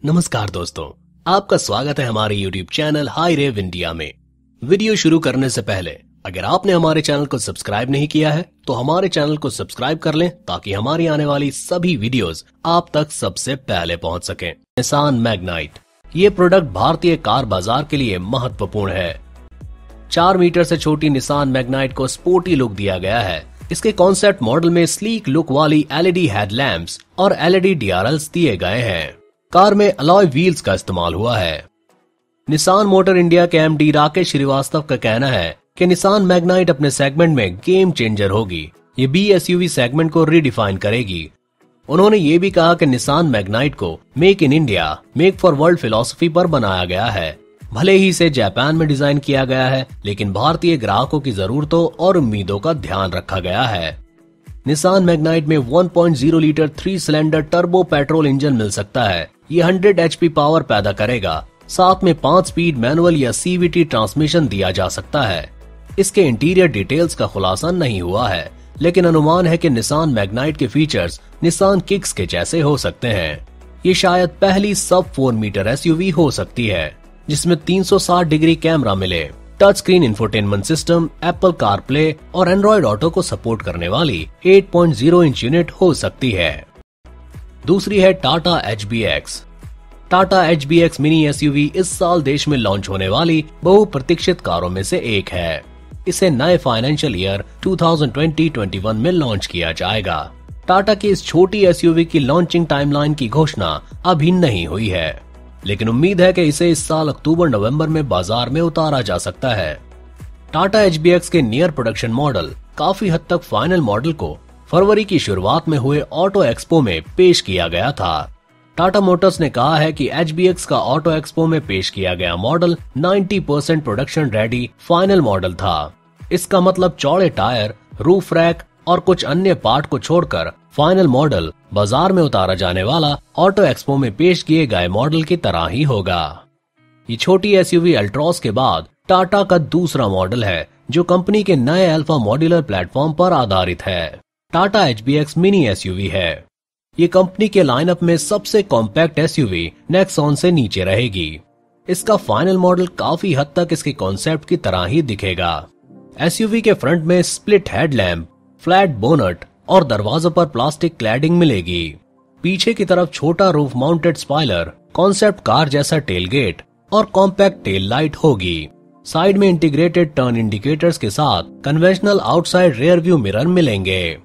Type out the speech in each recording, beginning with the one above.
नमस्कार दोस्तों, आपका स्वागत है हमारे YouTube चैनल हाई रेव इंडिया में। वीडियो शुरू करने से पहले अगर आपने हमारे चैनल को सब्सक्राइब नहीं किया है तो हमारे चैनल को सब्सक्राइब कर लें ताकि हमारी आने वाली सभी वीडियोस आप तक सबसे पहले पहुंच सकें। निसान मैग्नाइट ये प्रोडक्ट भारतीय कार बाजार के लिए महत्वपूर्ण है। 4 मीटर से छोटी निसान मैग्नाइट को स्पोर्टी लुक दिया गया है। इसके कॉन्सेप्ट मॉडल में स्लीक लुक वाली एलईडी हेडलैम्प्स और एलईडी डीआरएल्स दिए गए हैं। कार में अलॉय व्हील्स का इस्तेमाल हुआ है। निसान मोटर इंडिया के एमडी राकेश श्रीवास्तव का कहना है कि निसान मैग्नाइट अपने सेगमेंट में गेम चेंजर होगी। ये बी एसयूवी सेगमेंट को रीडिफाइन करेगी। उन्होंने ये भी कहा कि निसान मैग्नाइट को make in India, make for world philosophy पर बनाया गया है। भले ही इसे जापान में डिजाइन किया गया है, लेकिन भारतीय ग्राहकों की जरूरतों और उम्मीदों का ध्यान रखा गया है। निसान मैग्नाइट में 1.0 litre 3 cylinder turbo petrol engine मिल सकता है। ये 100 HP पावर पैदा करेगा। साथ में 5 स्पीड मैनुअल या सीवीटी ट्रांसमिशन दिया जा सकता है। इसके इंटीरियर डिटेल्स का खुलासा नहीं हुआ है, लेकिन अनुमान है कि निसान मैग्नाइट के फीचर्स निसान किक्स के जैसे हो सकते हैं। ये शायद पहली सब 4 मीटर एसयूवी हो सकती है जिसमें 360 डिग्री कैमरा मिले, touch screen infotainment system, Apple CarPlay और एंड्रॉइड ऑटो को सपोर्ट करने वाली 8.0 इंच यूनिट हो सकती है। दूसरी है Tata HBX। Tata HBX mini SUV इस साल देश में लॉन्च होने वाली बहुप्रतीक्षित कारों में से एक है। इसे नए फाइनेंशियल ईयर 2020-21 में लॉन्च किया जाएगा। टाटा की इस छोटी एसयूवी की लॉन्चिंग टाइमलाइन की घोषणा अभी नहीं हुई है, लेकिन उम्मीद है कि इसे इस साल अक्टूबर-नवंबर में बाजार में उतारा जा सकता है। टाटा HBX के नियर प्रोडक्शन मॉडल काफी हद तक फाइनल मॉडल को फरवरी की शुरुआत में हुए ऑटो एक्सपो में पेश किया गया था। टाटा मोटर्स ने कहा है कि HBX का ऑटो एक्सपो में पेश किया गया model 90% production ready final model था। इसका मतलब चौड़े टायर, रूफ रैक और कुछ अन्य पार्ट को छोड़कर फाइनल मॉडल बाजार में उतारा जाने वाला ऑटो एक्सपो में पेश किए गए मॉडल की तरह ही होगा। ये छोटी एसयूवी अल्ट्रॉस के बाद टाटा का दूसरा मॉडल है जो कंपनी के नए अल्फा मॉड्यूलर प्लेटफॉर्म पर आधारित है। टाटा HBX मिनी एसयूवी है। ये कंपनी के लाइनअप में सबसे कॉम्पैक्ट एसयूवी नेक्सॉन से नीचे रहेगी। इसका फाइनल मॉडल काफी हद तक इसके कॉन्सेप्ट की तरह ही दिखेगा। एसयूवी के फ्रंट में स्प्लिट हेडलैम्प, फ्लैट बोनट और दरवाजों पर प्लास्टिक क्लैडिंग मिलेगी। पीछे की तरफ छोटा roof mounted spoiler, concept car जैसा टेलगेट और कॉम्पैक्ट टेल लाइट होगी। साइड में इंटीग्रेटेड टर्न इंडिकेटर्स के साथ conventional outside rear view mirror मिलेंगे।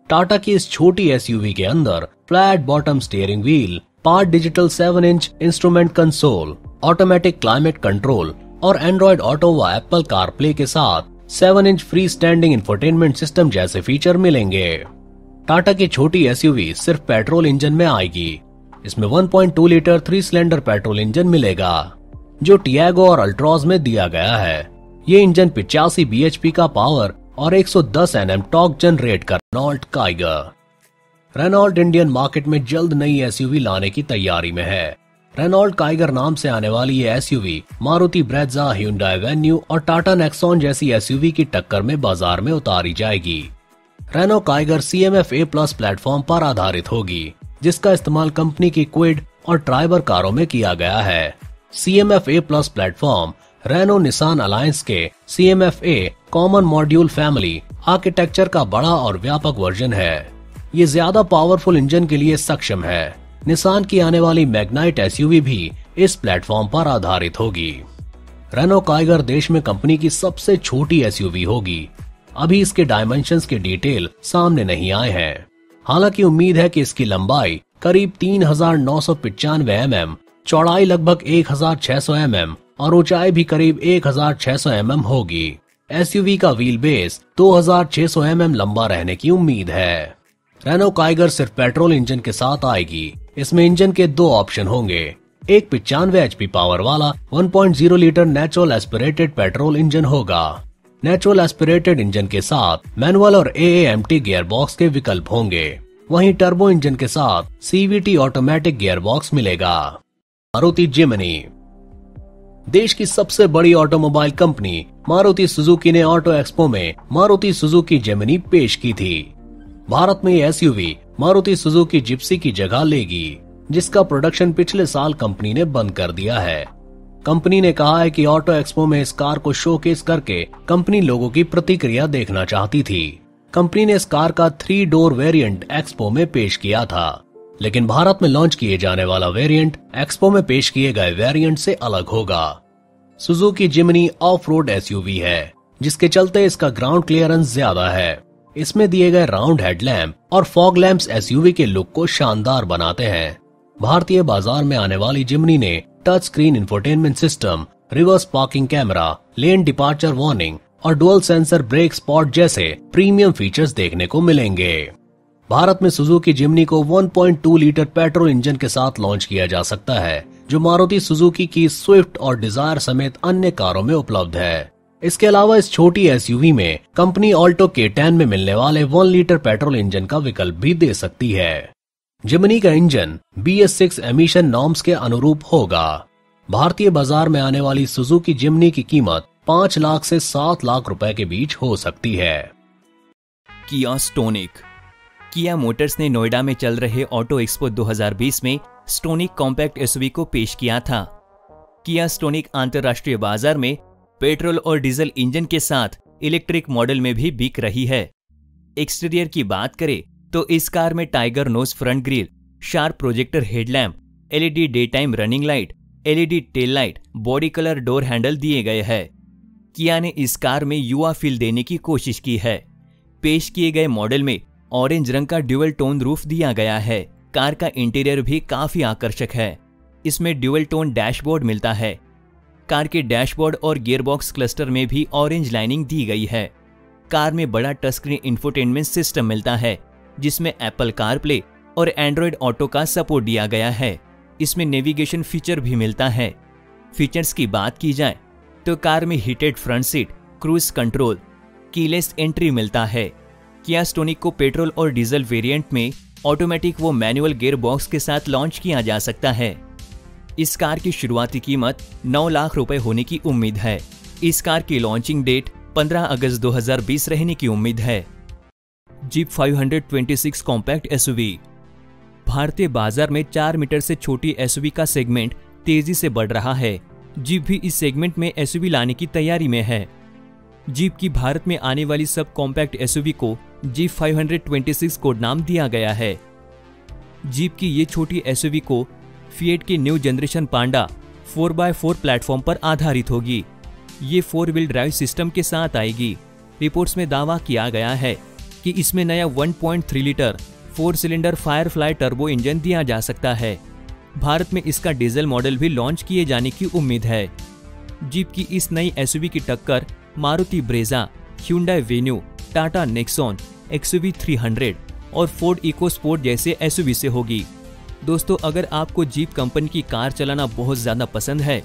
टाटा की इस छोटी एसयूवी के अंदर flat bottom steering wheel, part digital 7 inch instrument console, automatic climate control और एंड्रॉइड ऑटो व एप्पल कारप्ले के साथ 7 inch free standing infotainment system जैसे फीचर मिलेंगे। टाटा की छोटी एसयूवी सिर्फ पेट्रोल इंजन में आएगी। इसमें 1.2 लीटर 3 सिलेंडर पेट्रोल इंजन मिलेगा जो टियागो और अल्ट्रॉज में दिया गया है। ये इंजन 85 bhp का पावर और 110 Nm टॉर्क जनरेट कर Renault Kiger. Renault Indian market में जल्द नई एसयूवी लाने की तैयारी में है। रेनॉल्ट काइगर नाम से आने वाली ये SUV Maruti Brezza, Hyundai venue और टाटा नेक्सॉन जैसी एसयूवी की टक्कर में बाजार में उतारी जाएगी। रेनो काइगर CMF-A+ प्लेटफॉर्म पर आधारित होगी, जिसका इस्तेमाल कंपनी की क्विड और ट्राइबर कारों में किया गया है। CMF-A+ platform Reno Nissan alliance के CMF-A common module family architecture का बड़ा और व्यापक वर्जन है। ये ज्यादा पावरफुल इंजन के लिए सक्षम है। निसान की आने वाली मैग्नाइट एसयूवी भी इस प्लेटफॉर्म पर आधारित होगी। रेनो काइगर देश में कंपनी की सबसे छोटी एसयूवी होगी। अभी इसके डायमेंशंस के डिटेल सामने नहीं आए हैं। हालांकि उम्मीद है कि इसकी लंबाई करीब 3995 mm, चौड़ाई लगभग 1600 mm और ऊंचाई भी करीब 1600 mm होगी। एसयूवी का व्हील बेस 2600 mm लंबा रहने की उम्मीद है। रेनो काइगर सिर्फ पेट्रोल इंजन के साथ आएगी। इसमें इंजन के 2 ऑप्शन होंगे। एक 95 HP पावर वाला 1.0 litre natural aspirated petrol engine होगा। नेचुरल एस्पिरेटेड इंजन के साथ मैनुअल और AAMT गियर बॉक्स के विकल्प होंगे। वहीं टर्बो इंजन के साथ CVT ऑटोमेटिक गियर बॉक्स मिलेगा। मारुति जिमनी। देश की सबसे बड़ी ऑटोमोबाइल कंपनी मारुति सुजुकी ने ऑटो एक्सपो में मारुति सुजुकी जिमनी पेश की थी। भारत में ये एसयूवी मारुति सुजुकी जिप्सी की जगह लेगी। जिसका प्रोडक्शन पिछले साल कंपनी ने बंद कर दिया है। कंपनी ने कहा है कि ऑटो एक्सपो में इस कार को शोकेस करके कंपनी लोगों की प्रतिक्रिया देखना चाहती थी। कंपनी ने इस कार का 3 डोर वेरिएंट एक्सपो में पेश किया था, लेकिन भारत में लॉन्च किए जाने वाला वेरिएंट एक्सपो में पेश किए गए वेरिएंट से अलग होगा। Suzuki Jimny of road SUV है, जिसके चलते इसका ग्राउंड क्लियरेंस ज्यादा है। इसमें दिए गए राउंड हेडलैम्प और फॉग लैंप्स एसयूवी के लुक को शानदार बनाते हैं। भारतीय बाजार में आने वाली जिमनी ने touch screen infotainment system, reverse parking camera, lane departure warning और डुअल सेंसर ब्रेक स्पॉट जैसे प्रीमियम फीचर्स देखने को मिलेंगे। भारत में सुजुकी जिमनी को 1.2 लीटर पेट्रोल इंजन के साथ लॉन्च किया जा सकता है, जो मारुति सुजुकी की स्विफ्ट और डिजायर समेत अन्य कारों में उपलब्ध है। इसके अलावा इस छोटी एसयूवी में कंपनी ऑल्टो K10 में मिलने वाले 1 लीटर पेट्रोल इंजन का विकल्प भी दे सकती है। जिमनी का इंजन BS6 एमिशन नॉर्म्स के अनुरूप होगा। भारतीय बाजार में आने वाली सुजुकी जिमनी की कीमत 5 लाख से 7 लाख रुपए के बीच हो सकती है। किया स्टोनिक। किया मोटर्स ने नोएडा में चल रहे ऑटो एक्सपो 2020 में स्टोनिक कॉम्पैक्ट एसयूवी को पेश किया था। किया स्टोनिक अंतर्राष्ट्रीय बाजार में पेट्रोल और डीजल इंजन के साथ इलेक्ट्रिक मॉडल में भी बिक रही है। एक्सटीरियर की बात करें तो इस कार में tiger nose front grille, sharp projector headlamp, LED day time running light, LED tail light, body colour door handle दिए गए हैं। किया ने इस कार में युवा फील देने की कोशिश की है। पेश किए गए मॉडल में ऑरेंज रंग का ड्यूअल टोन रूफ दिया गया है। कार का इंटीरियर भी काफी आकर्षक है। इसमें ड्यूअल टोन डैशबोर्ड मिलता है। कार के डैशबोर्ड और गियरबॉक्स क्लस्टर में भी ऑरेंज लाइनिंग दी गई है। कार में बड़ा टच स्क्रीन इंफोटेनमेंट सिस्टम मिलता है, जिसमें एप्पल कारप्ले और एंड्रॉयड ऑटो का सपोर्ट दिया गया है। इसमें नेविगेशन फीचर भी मिलता है। फीचर्स की बात की जाए तो कार में heated front seat, cruise control, keyless entry मिलता है। किया स्टोनिक को पेट्रोल और डीजल वेरिएंट में ऑटोमेटिक व मैनुअल गियर बॉक्स के साथ लॉन्च किया जा सकता है। इस कार की शुरुआती कीमत 9 लाख रुपए होने की उम्मीद है। इस कार की लॉन्चिंग डेट 15 अगस्त 2020 रहने की उम्मीद है। Jeep 526 compact SUV. भारतीय बाजार में 4 मीटर से छोटी एसयूवी का सेगमेंट तेजी से बढ़ रहा है। जीप भी इस सेगमेंट में एसयूवी लाने की तैयारी में है। जीप की भारत में आने वाली सब कॉम्पैक्ट एसयूवी को जीप 526 कोड नाम दिया गया है। जीप की ये छोटी एसयूवी को फिएट की न्यू जनरेशन पांडा 4x4 प्लेटफॉर्म पर आधारित होगी। ये 4 व्हील ड्राइव सिस्टम के साथ आएगी। रिपोर्ट्स में दावा किया गया है कि इसमें नया 1.3 litre 4 cylinder Firefly turbo engine दिया जा सकता है। भारत में इसका डीजल मॉडल भी लॉन्च किए जाने की उम्मीद है। जीप की इस नई एसयूवी की टक्कर Maruti Brezza, Hyundai venue, Tata Nexon, XUV 300 और फोर्ड इकोस्पोर्ट जैसे एसयूवी से होगी। दोस्तों, अगर आपको जीप कंपनी की कार चलाना बहुत ज़्यादा पसंद है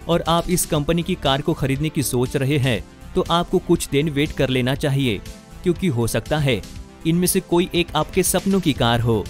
और आप इस कंपनी की कार को खरीदने की सोच रहे हैं, तो आपको कुछ दिन वेट कर लेना चाहिए, क्योंकि हो सकता है इनमें से कोई एक आपके सपनों की कार हो।